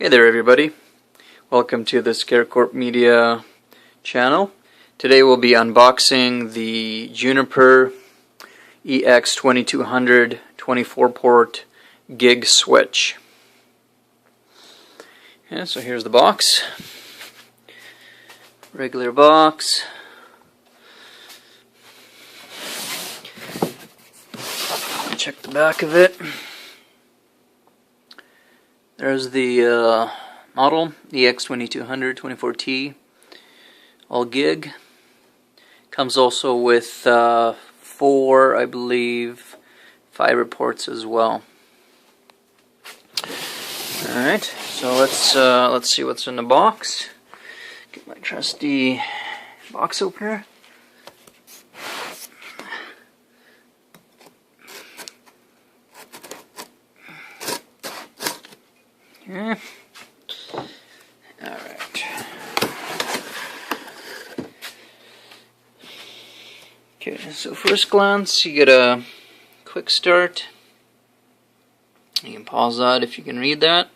Hey there everybody, welcome to the ScareCorp Media channel. Today we'll be unboxing the Juniper EX2200 24-port gig switch. Yeah, so here's the box. Regular box. Check the back of it. There's the model, EX2200 24T, all gig. Comes also with 4, I believe, fiber ports as well. Alright, so let's see what's in the box. Get my trusty box opener. Yeah. Alright. Okay, so first glance, you get a quick start. You can pause that if you can read that.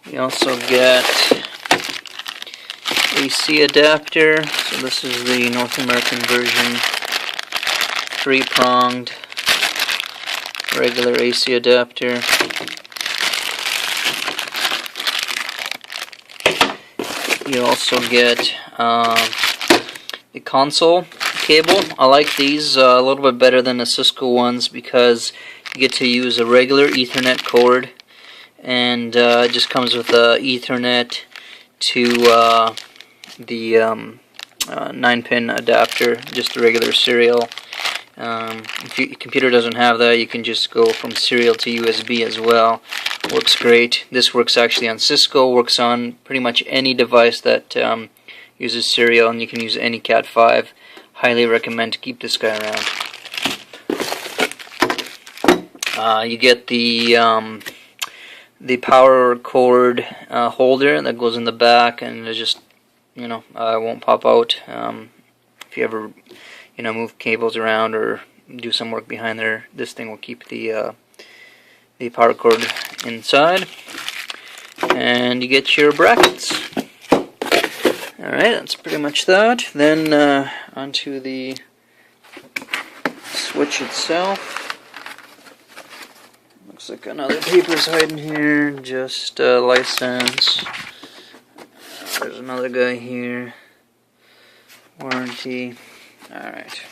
We also get AC adapter. So this is the North American version, 3-pronged regular AC adapter. You also get the console cable. I like these a little bit better than the Cisco ones because you get to use a regular Ethernet cord, and it just comes with a Ethernet to the 9-pin adapter, just a regular serial. If your computer doesn't have that, you can just go from serial to USB as well. Works great. This works actually on Cisco, works on pretty much any device that uses serial, and you can use any Cat 5. Highly recommend to keep this guy around. You get the power cord holder that goes in the back, and it just, won't pop out. If you ever move cables around or do some work behind there, this thing will keep the power cord inside. And you get your brackets. Alright, that's pretty much that. Then onto the switch itself. Looks like another paper's hiding here, just license. There's another guy here. Warranty. Alright.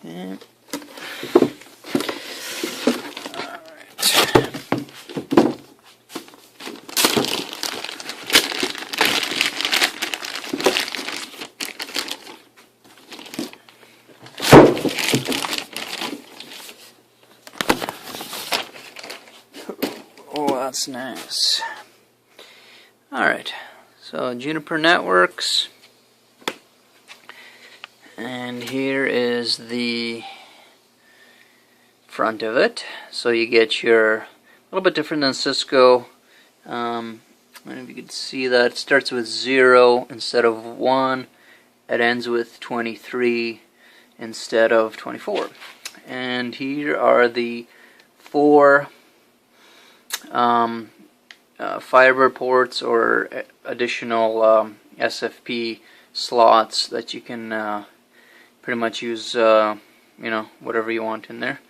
Okay. Oh, that's nice. Alright. So Juniper Networks, and here is the front of it. So you get your, a little bit different than Cisco. I don't know if you can see that. It starts with 0 instead of 1. It ends with 23 instead of 24. And here are the 4 fiber ports or additional SFP slots that you can pretty much use whatever you want in there.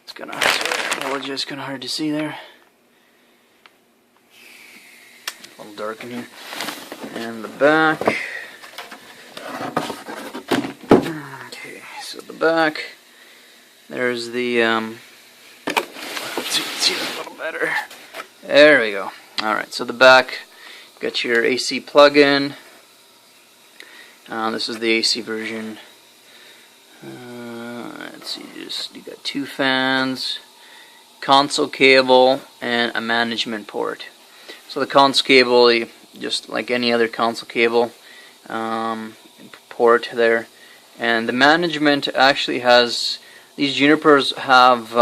It's gonna, I apologize, kind of hard to see there. A little dark in here. And the back. Okay, so the back. There's the let's see it a little better. There we go. Alright, so the back, got your AC plug-in. This is the AC version. Let's see, you got 2 fans, console cable, and a management port. So the console cable, just like any other console cable, port there. And the management actually has, these Junipers have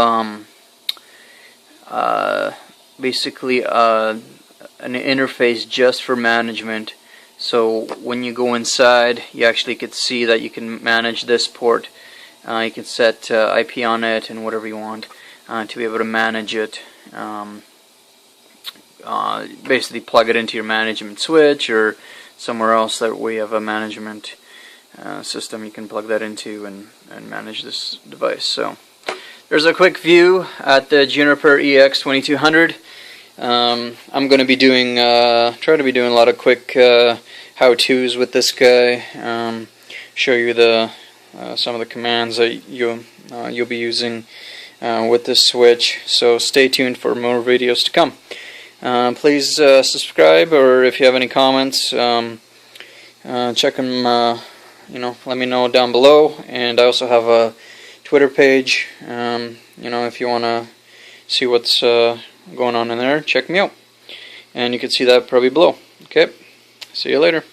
basically an interface just for management. So when you go inside, you actually could see that you can manage this port You can set IP on it and whatever you want to be able to manage it. Basically plug it into your management switch or somewhere else that we have a management system you can plug that into and manage this device. So there's a quick view at the Juniper EX2200. I'm going to be doing try to be doing a lot of quick how-tos with this guy. Show you the some of the commands that you'll be using with this switch. So stay tuned for more videos to come. Please subscribe, or if you have any comments, check them. Let me know down below. And I also have a Twitter page. If you want to see what's going on in there, check me out. And you can see that probably below. Okay, see you later.